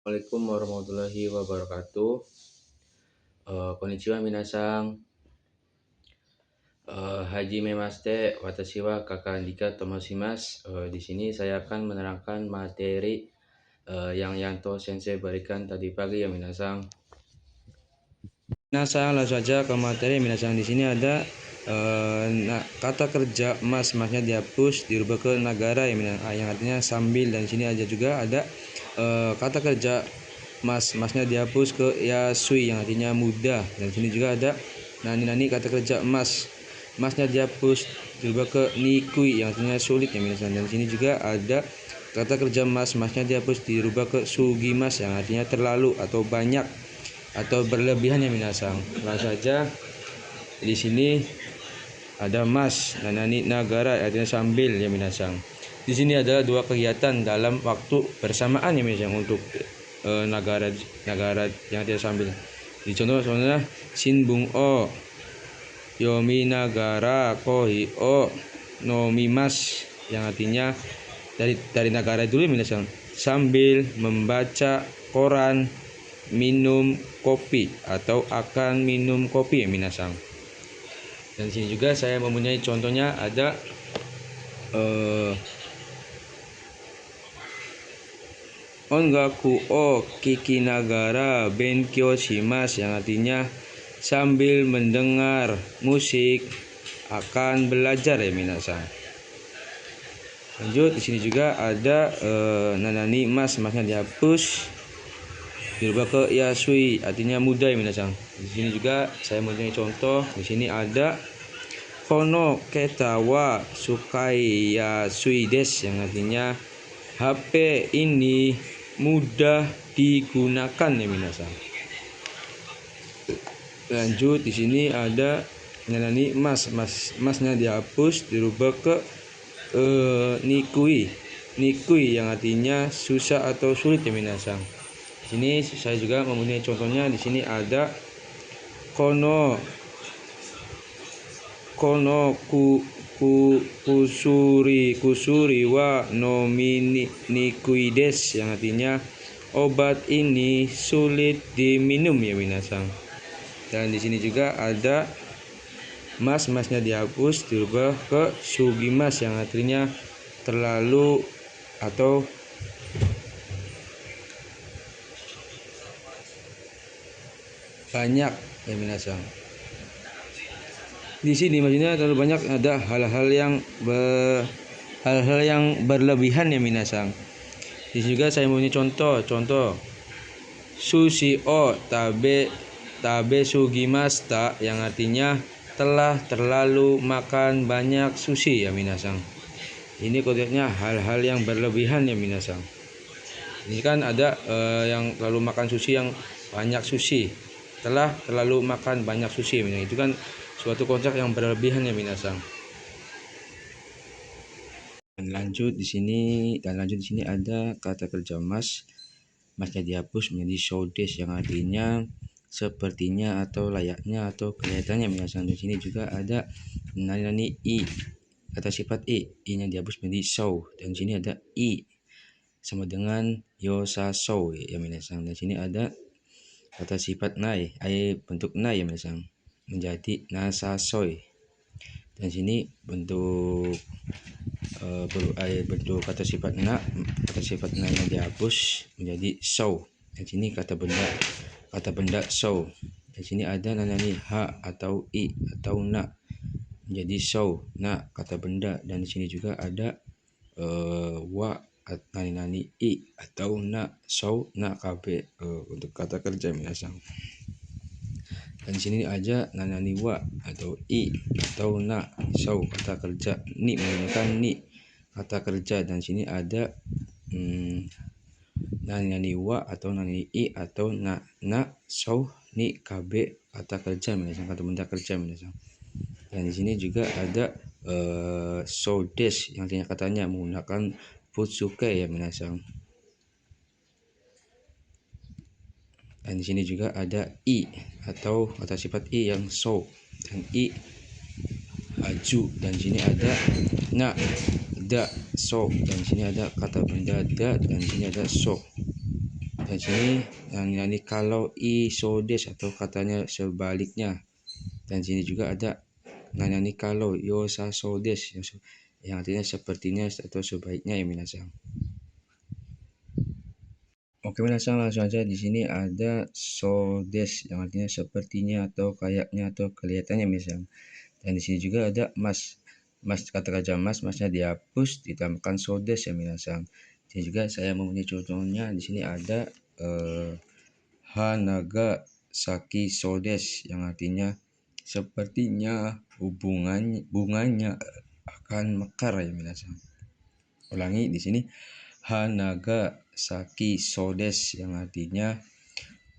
Assalamualaikum warahmatullahi wabarakatuh. Konnichiwa minasang. Hajime mashite, watashi wa Kakak Andika tomoshimasu. Di sini saya akan menerangkan materi yang Yanto Sensei berikan tadi pagi ya minasang. Minasang, langsung saja ke materi minasang. Di sini ada kata kerja masnya dihapus dirubah ke nagara ya minasang, yang artinya sambil. Dan di sini juga ada kata kerja masnya dihapus ke yasui yang artinya mudah. Dan di sini juga ada nani kata kerja masnya dihapus dirubah ke nikui yang artinya sulit ya minasang. Dan di sini juga ada kata kerja masnya dihapus dirubah ke sugimas yang artinya terlalu atau banyak atau berlebihan ya minasang. Langsung saja. Di sini ada nani nagara artinya sambil ya minasang. Di sini ada dua kegiatan dalam waktu bersamaan ya minasang untuk negara yang tidak sambil. Di contohnya shinbun o yomi nagara kohi o nomimas yang artinya dari negara dulu ya minasang, sambil membaca koran minum kopi atau akan minum kopi ya minasang. Dan di sini juga saya mempunyai contohnya, ada ongaku o kikinagara benkyou shimasu yang artinya sambil mendengar musik akan belajar ya minasang. Lanjut, di sini juga ada nanani masnya dihapus dirubah ke yasui artinya mudah ya minasang. Di sini juga saya mempunyai contoh. Di sini ada kono keta wa sukai yasui desu yang artinya HP ini mudah digunakan ya minasang. Lanjut, di sini ada nanani masnya dihapus dirubah ke nikui yang artinya susah atau sulit ya minasang. Di sini saya juga mempunyai contohnya. Di sini ada kono kusuri wa nomi nikui desu yang artinya obat ini sulit diminum ya minasang. Dan di sini juga ada masnya dihapus dirubah ke sugimas yang artinya terlalu atau banyak ya minasang. Di sini maksudnya terlalu banyak, ada hal-hal yang berlebihan ya minasang. Di sini juga saya mempunyai contoh sushi o tabe sugimashita yang artinya telah terlalu makan banyak sushi ya minasang. Ini konteksnya hal-hal yang berlebihan ya minasang. Ini kan ada yang terlalu makan sushi, yang banyak sushi, telah terlalu makan banyak sushi minasang. Itu kan suatu konsep yang berlebihan ya minasang. Dan lanjut di sini ada kata kerja masnya dihapus menjadi shoudes yang artinya sepertinya atau layaknya atau kelihatannya minasang. Di sini juga ada nani i kata sifat i-nya dihapus menjadi shou. Dan di sini ada i sama dengan yosa shou ya minasang. Dan di sini ada kata sifat nai, bentuk nai ya minasang, menjadi nasasoi. Dan sini bentuk kata sifat na nya dihapus menjadi shou. Dan sini kata benda shou. Dan sini ada nanani ha atau i atau na menjadi shou, na kata benda. Dan di sini juga ada wa nani i atau na shou na kabe untuk kata kerja minasang. Dan di sini aja nanani wa atau i atau na shou kata kerja, ni menggunakan ni kata kerja. Dan sini ada nani wa atau nani i atau na shou ni kabe kata kerja minasang, kata benda kerja minasang. Dan di sini juga ada shoudes yang artinya katanya menggunakan futsuke ya minasang. Dan di sini juga ada i atau kata sifat i yang shou dan i aju. Dan di sini ada na da shou. Dan di sini ada kata benda da. Dan di sini ada shou. Dan sini yang ini kalau I sodes atau katanya sebaliknya. Dan sini juga ada ini kalau yosa sodes yang artinya sepertinya atau sebaiknya ya minasang. Oke minasang, langsung aja. Di sini ada sodes yang artinya sepertinya atau kayaknya atau kelihatannya minasang. Dan di sini juga ada mas. Mas, kata kerja masnya dihapus ditambahkan sodes ya minasang. Jadi juga saya mempunyai contohnya. Di sini ada hanaga saki sodes yang artinya sepertinya bunganya akan mekar ya minasang. Ulangi, di sini hanaga saki sodes yang artinya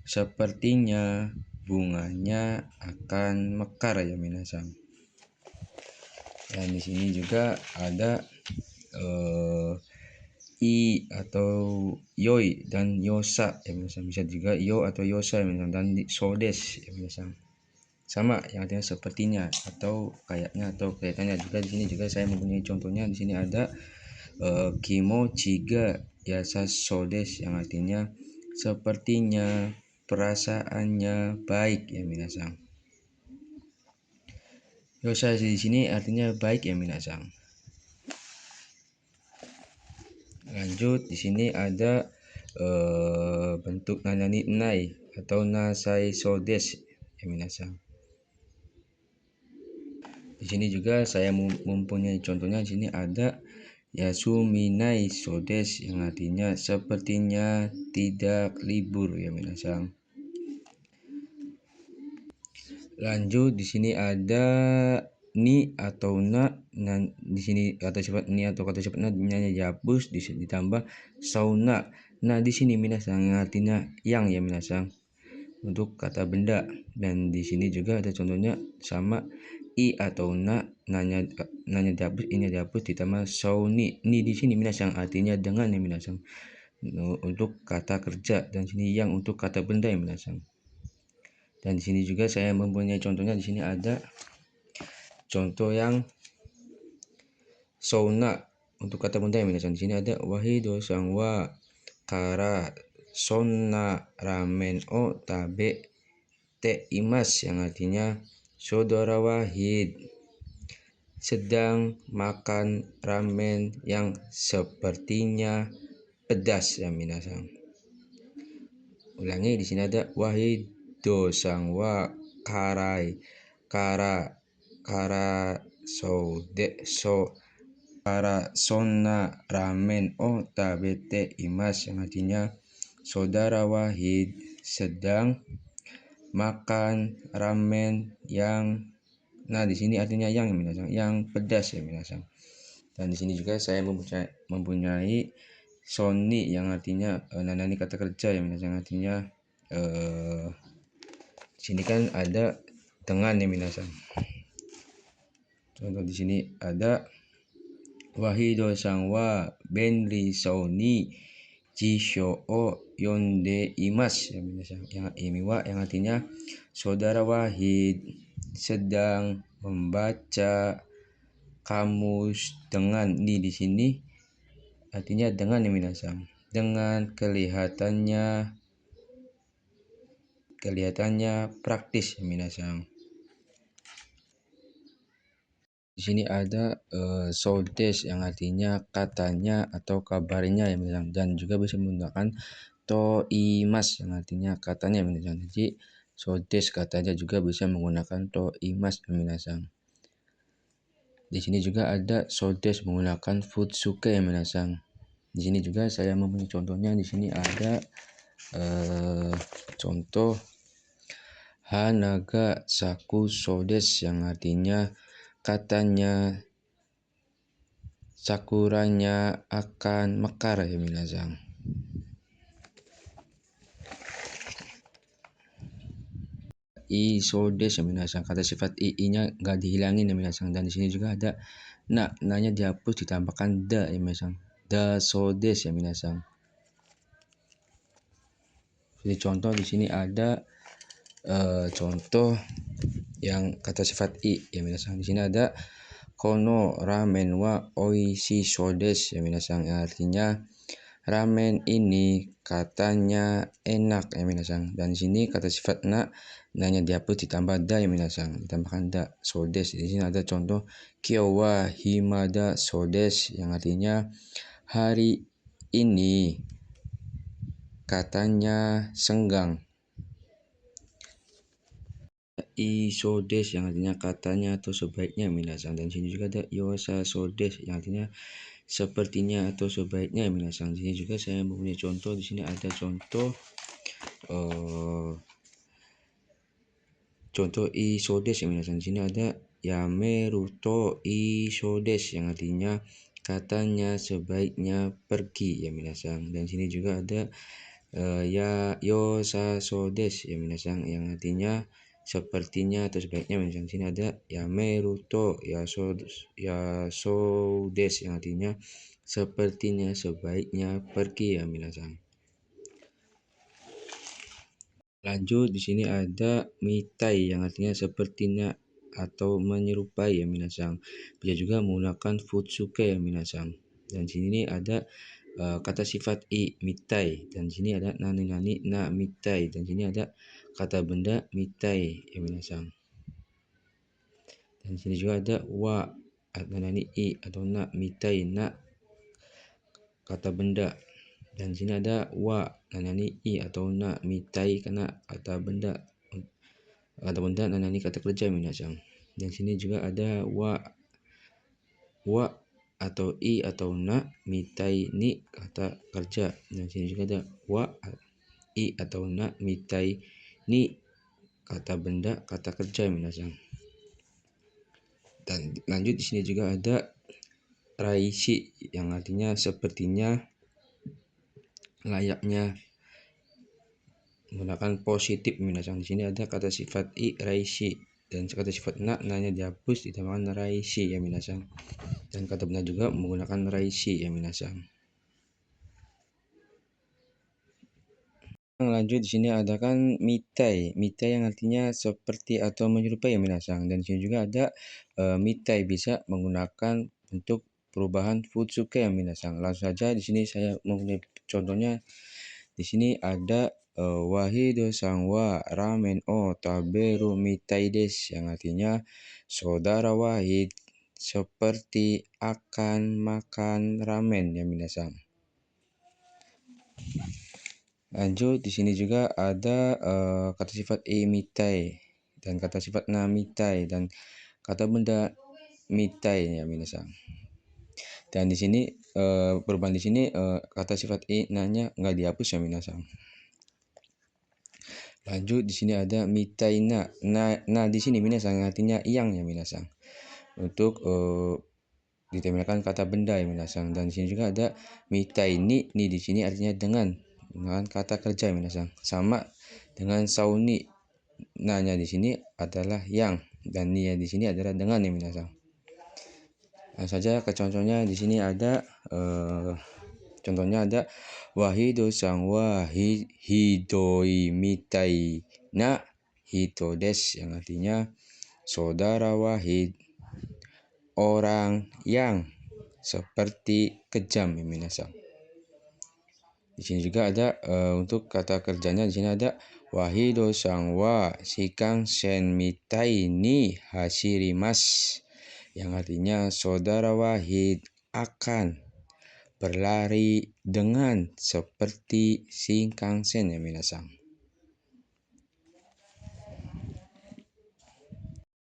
sepertinya bunganya akan mekar ya minasang. Dan di sini juga ada I atau yoi dan yosa ya minasang. Bisa juga yo atau yosa ya minasang. Dan sodes ya minasang. Sama yang artinya sepertinya atau kayaknya atau kelihatannya. Juga di sini juga saya mempunyai contohnya. Di sini ada kimochiga yasa sodes yang artinya sepertinya perasaannya baik ya minasang. Yosa di sini artinya baik ya minasang. Lanjut, di sini ada bentuk nanani nai atau nasai sodes ya minasang. Di sini juga saya mempunyai contohnya. Di sini ada yasuminai sodes yang artinya sepertinya tidak libur ya minasang. Lanjut, di sini ada ni atau na. Nah, di sini kata sifat ni atau kata sifat na dihapus ditambah sauna. Nah, di sini minasang artinya yang ya minasang untuk kata benda. Dan di sini juga ada contohnya sama I atau na nanya dihapus, ini dihapus ditambah sauni. Ni di sini minasang artinya dengan ya minasang untuk kata kerja, dan sini yang untuk kata benda ya minasang. Dan di sini juga saya mempunyai contohnya. Di sini ada contoh yang sauna untuk kata benda ya minasang. Di sini ada wahido sangwa kara sonna ramen o tabe te imas yang artinya saudara Wahid sedang makan ramen yang sepertinya pedas ya minasang. Ulangi, di sini ada wahido sangwa kara sonna ramen o tabete imas yang artinya saudara Wahid sedang makan ramen yang di sini artinya yang minasang, yang pedas ya minasang. Dan di sini juga saya mempunyai soni yang artinya nanani kata kerja ya minasang, artinya di sini kan ada dengan ya minasang. Contoh di sini ada wahido sangwa benri soni jisho o yonde imas ya minasang, yang imiwa yang artinya saudara Wahid sedang membaca kamus dengan. Ni di sini artinya dengan ya minasang, dengan kelihatannya praktis ya minasang. Di sini ada sodes yang artinya katanya atau kabarnya ya minasang, dan juga bisa menggunakan to imas yang artinya katanya minasang. Jadi sodes katanya juga bisa menggunakan to imas ya minasang. Di sini juga ada sodes menggunakan futsuke ya minasang. Di sini juga saya mempunyai contohnya. Di sini ada contoh hanaga saku sodes yang artinya katanya sakuranya akan mekar ya minasang. I sodes ya minasang, kata sifat i-nya nggak dihilangin ya minasang. Dan di sini juga ada nanya dihapus ditambahkan da ya minasang, da sodes ya minasang. Jadi contoh di sini ada contoh yang kata sifat i ya minasang. Di sini ada kono ramen wa oishi sodes ya minasang, yang artinya ramen ini katanya enak ya minasang. Dan di sini kata sifat na nanya dihapus ditambah da ya minasang, ditambahkan da sodes. Di sini ada contoh kyowa himada sodes yang artinya hari ini katanya senggang. Isodes yang artinya katanya atau sebaiknya minasang. Dan sini juga ada yosa sodes yang artinya sepertinya atau sebaiknya minasang. Di sini juga saya mempunyai contoh. Di sini ada contoh isodes yang minasang. Di sini ada yameruto isodes yang artinya katanya sebaiknya pergi ya minasang. Dan sini juga ada ya yosa sodes ya minasang yang artinya sepertinya atau sebaiknya minasang. Di sini ada yameruto ya sodes yang artinya sepertinya sebaiknya pergi ya minasang. Lanjut di sini ada mitai yang artinya sepertinya atau menyerupai ya minasang. Bisa juga menggunakan futsuke ya minasang. Dan sini ada kata sifat i mitai, dan sini ada nani na mitai, dan sini ada kata benda mitai ya minasang. Dan sini juga ada wa nani i atau na mitai na kata benda. Dan sini ada wa nani i atau na mitai karena kata benda nani kata kerja minasang. Dan sini juga ada wa atau i atau na mitai ni kata kerja. Dan sini juga ada wa i atau na mitai ni kata benda kata kerja minasang. Dan lanjut di sini juga ada raishi yang artinya sepertinya, layaknya, menggunakan positif minasang. Di sini ada kata sifat i raishi dan kata sifat na nanya dihapus ditambahkan raishi ya minasang. Dan kata benda juga menggunakan raishi ya minasang. Lanjut di sini ada kan mitai yang artinya seperti atau menyerupai ya minasang. Dan di sini juga ada mitai bisa menggunakan bentuk perubahan futsuke ya minasang. Langsung saja di sini saya mempunyai contohnya. Di sini ada wahido sang wa ramen o taberu mitai des yang artinya saudara Wahid seperti akan makan ramen ya minasang. Lanjut di sini juga ada kata sifat e mitai dan kata sifat na mitai dan kata benda mitai ya minasang. Dan di sini perubahan di sini kata sifat e nanya nggak dihapus ya minasang. Lanjut di sini ada mitai na di sini minasang artinya yang ya minasang. Untuk ditemukan kata benda ya minasang. Dan di sini juga ada mitai ni di sini artinya dengan kata kerja minasang. Sama dengan sauni nanya di sini adalah yang dan ni di sini adalah dengan ya minasang. Nah saja ke contohnya di sini ada contohnya ada wahido sang wahidoi mitai na hito des yang artinya saudara Wahid orang yang seperti kejam ya minasang. Di sini juga ada untuk kata kerjanya di sini ada wahido sang wa shikang sen mitai ni hashirimas yang artinya saudara Wahid akan berlari dengan seperti Shinkansen ya minasang.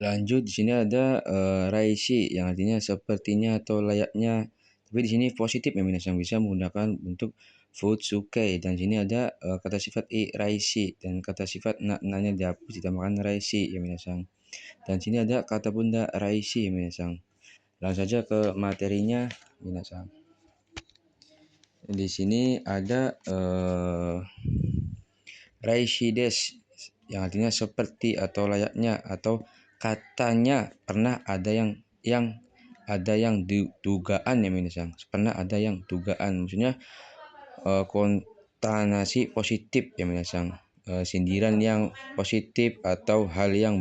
Lanjut di sini ada raishi yang artinya sepertinya atau layaknya. Tapi di sini positif ya minasang, bisa menggunakan bentuk futsuke. Dan sini ada kata sifat i raishi dan kata sifat nanya dihapus ditambahkan raishi ya minasang. Dan sini ada kata benda raishi ya minasang. Langsung saja ke materinya minasang. Di sini ada raishi des yang artinya seperti atau layaknya atau katanya pernah ada yang dugaan ya minasang. Pernah ada yang dugaan, maksudnya kontanasi positif ya minasang. Sindiran yang positif atau hal-hal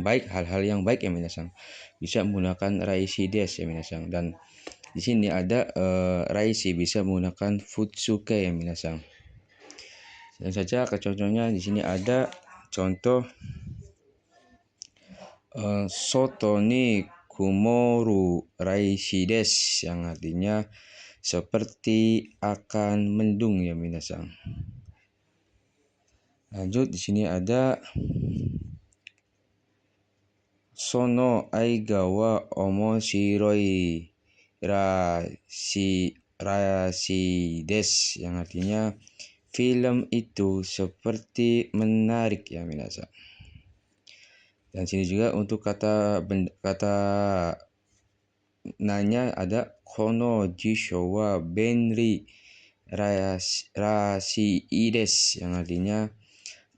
yang baik ya minasang. Bisa menggunakan raishi des ya minasang. Dan Di sini ada Raishi bisa menggunakan Futsuke ya minasang. Dan saja contohnya di sini ada contoh Soto ni kumoru Raishi des yang artinya seperti akan mendung ya minasang. Lanjut di sini ada Sono aiga wa omoshiroi rashi des yang artinya film itu seperti menarik ya minasang. Dan sini juga untuk kata nanya ada kono jisho wa benri rashi des yang artinya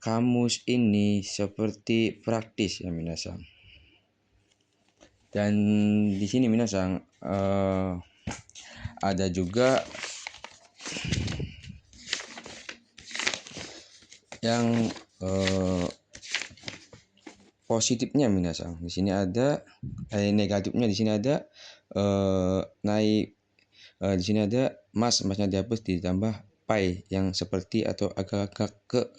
kamus ini seperti praktis ya minasang. Dan di sini minasang ada juga yang positifnya minasang. Di sini ada negatifnya, di sini ada naik di sini ada masnya dihapus ditambah pai yang seperti atau agak-agak ke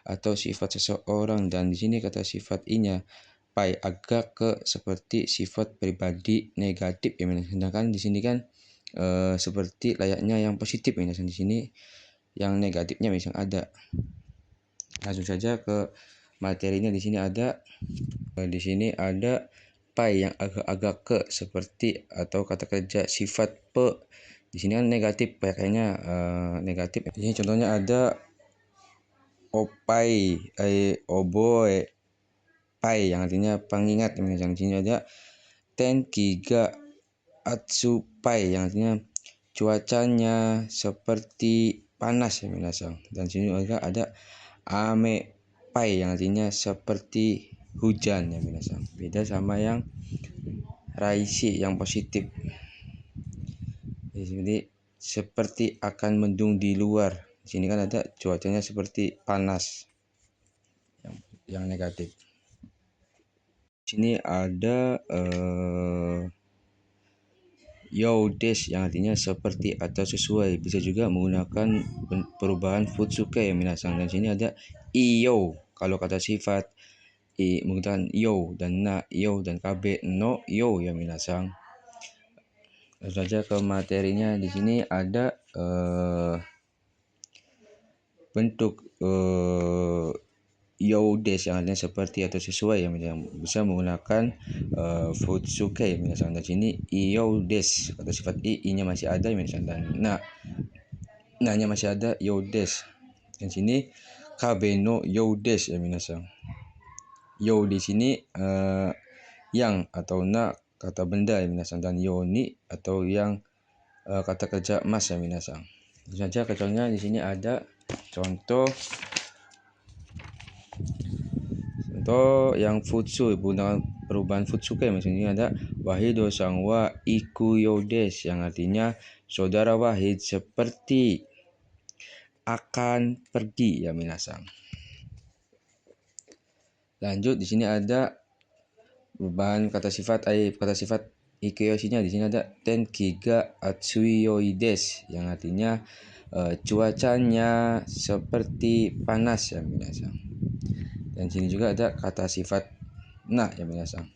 atau sifat seseorang, dan di sini kata sifat i-nya pai agak ke seperti sifat pribadi negatif ya minasang. Sedangkan di sini kan seperti layaknya yang positif ya minasang. Di sini yang negatifnya minasang ada. Langsung saja ke materinya. Di sini ada pai yang agak-agak ke seperti atau kata kerja sifat pe. Di sini kan negatif, pakainya negatif. Di sini contohnya ada opai oboe pai yang artinya pengingat. Yang di sini ada tenki ga atsu pai yang artinya cuacanya seperti panas ya minasang. Dan sini juga ada ame pai yang artinya seperti hujan ya minasang. Beda sama yang raishi yang positif. Jadi seperti akan mendung di luar. Di sini kan ada cuacanya seperti panas yang negatif. Di sini ada Youdes yang artinya seperti atau sesuai. Bisa juga menggunakan perubahan futsuke ya minasang. Dan sini ada iyo kalau kata sifat menggunakan yo dan na yo dan kabe no yo ya minasang. Langsung saja ke materinya. Di sini ada bentuk Youdes yang artinya seperti atau sesuai yang bisa menggunakan futsuke ya minasang. Dan sini Youdes kata sifat i-nya masih ada ya minasang, dan na-nya masih ada Youdes. Dan sini kabe no Youdes ya minasang. Yo di sini yang atau na kata benda ya minasang, dan yo ni atau yang kata kerja mas ya minasang. Saja contohnya di sini ada contoh yang futsu menggunakan perubahan futsuke. Maksudnya ada Wahido sang wa ikuyo des yang artinya saudara Wahid seperti akan pergi ya minasang. Lanjut di sini ada perubahan kata sifat ikuyoshi-nya. Di sini ada tenki ga atsuyoi des yang artinya cuacanya seperti panas ya minasang. Dan sini juga ada kata sifat na ya minasang.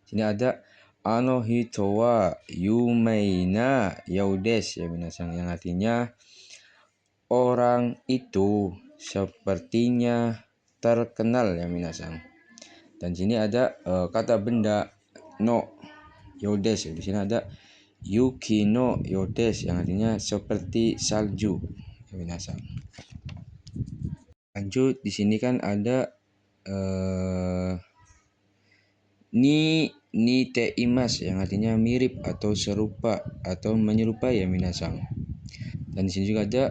Sini ada ano hito wa yumei na youdes ya minasang, yang artinya orang itu sepertinya terkenal ya minasang. Dan sini ada kata benda no youdes. Di sini ada yuki no youdes yang artinya seperti salju ya minasang. Lanjut di sini kan ada ni te imas yang artinya mirip atau serupa atau menyerupai ya minasang. Dan di sini juga ada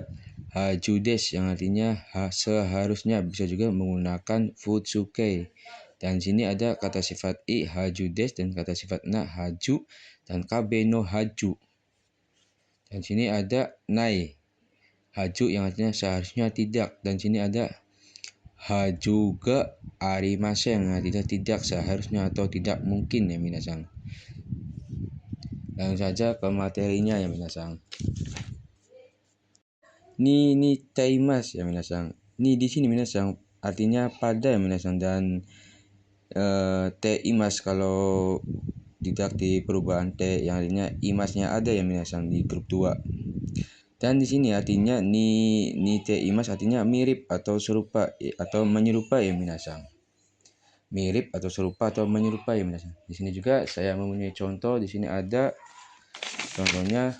hajudes yang artinya seharusnya, bisa juga menggunakan futsuke. Dan sini ada kata sifat i hajudes dan kata sifat na haju dan kabe no haju. Dan sini ada nai haju yang artinya seharusnya tidak. Dan sini ada hajuga arimasen yang artinya tidak seharusnya atau tidak mungkin ya minasang. Langsung saja ke materinya ya minasang. Ni taimas ya minasang. Ni di sini minasang artinya pada ya minasang, dan imas kalau tidak di perubahan T yang artinya imasnya ada ya minasang di grup 2. Dan di sini artinya ni imas artinya mirip atau serupa atau menyerupai ya minasang. Mirip atau serupa atau menyerupai ya minasang. Di sini juga saya mempunyai contoh. Di sini ada contohnya.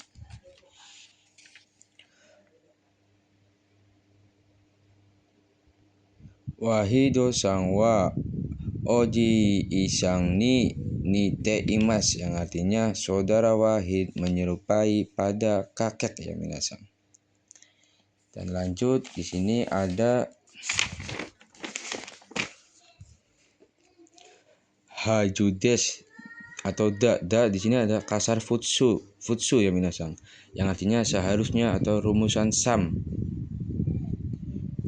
Wahido sang wa oji isang ni te imas yang artinya saudara Wahid menyerupai pada kakek ya minasang. Dan lanjut di sini ada hajudes atau da di sini ada kasar futsu ya minasang, yang artinya seharusnya atau rumusan sam.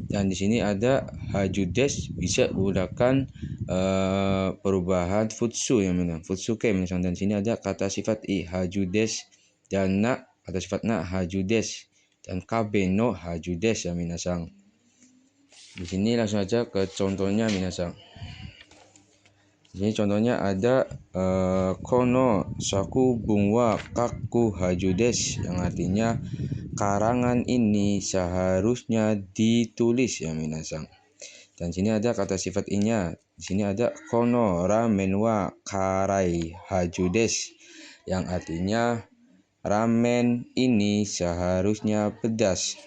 Dan di sini ada hajudes bisa menggunakan perubahan futsu ya minasang, futsuke minasang. Dan di sini ada kata sifat i hajudes dan na kata sifat na hajudes dan kabe no hajudes ya minasang. Di sini langsung aja ke contohnya minasang. Di sini contohnya ada kono saku bungwa kaku hajudes, yang artinya karangan ini seharusnya ditulis ya minasang. Dan sini ada kata sifat i-nya. Di sini ada kono ramen wa karai hajudes, yang artinya ramen ini seharusnya pedas.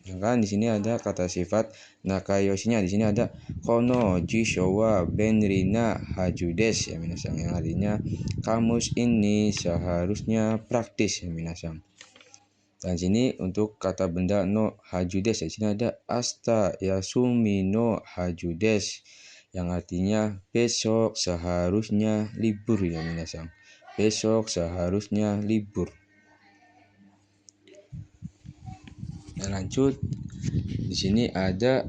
Sedangkan di sini ada kata sifat nakayoshinya. Di sini ada kono jisho wa benri na hajudes ya minasang, yang artinya kamus ini seharusnya praktis ya minasang. Dan sini untuk kata benda no hajudes, di sini ada asta yasumi no hajudes, yang artinya besok seharusnya libur ya minasang. Besok seharusnya libur. Dan lanjut di sini ada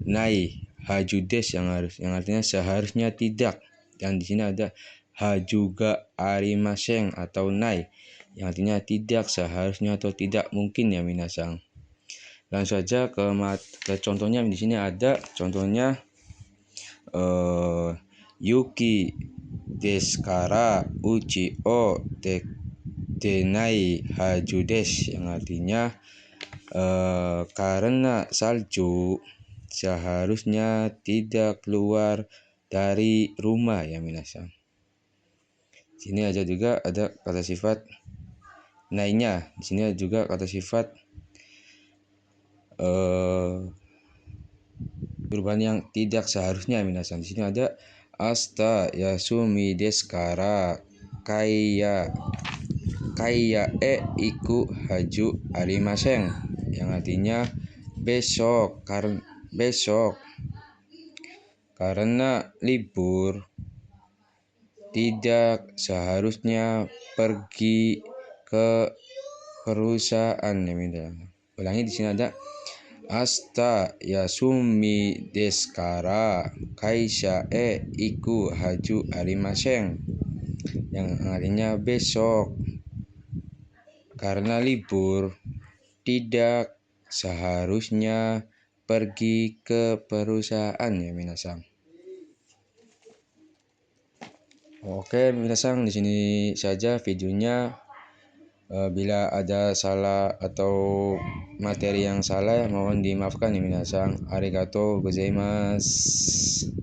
nai hajudes yang artinya seharusnya tidak. Dan di sini ada hajuga arimaseng atau nai, yang artinya tidak seharusnya atau tidak mungkin ya minasang. Langsung saja ke contohnya. Di sini ada contohnya yuki deskara uchi o denai hajudes, yang artinya karena salju seharusnya tidak keluar dari rumah ya minasang. Sini aja juga ada kata sifat nainya. Di sini juga kata sifat perubahan yang tidak seharusnya minasang. Di sini ada asta yasumi deskara kaya iku haju arimaseng, yang artinya besok karena libur tidak seharusnya pergi ke perusahaan ya minasang. Ulangi, di sini ada asta yasumi deskara kaisha iku haju arimaseng, yang artinya besok karena libur tidak seharusnya pergi ke perusahaan ya minasang. Oke minasang, di sini saja videonya. Bila ada salah atau materi yang salah mohon dimaafkan ya minasang. Arigatou gozaimasu.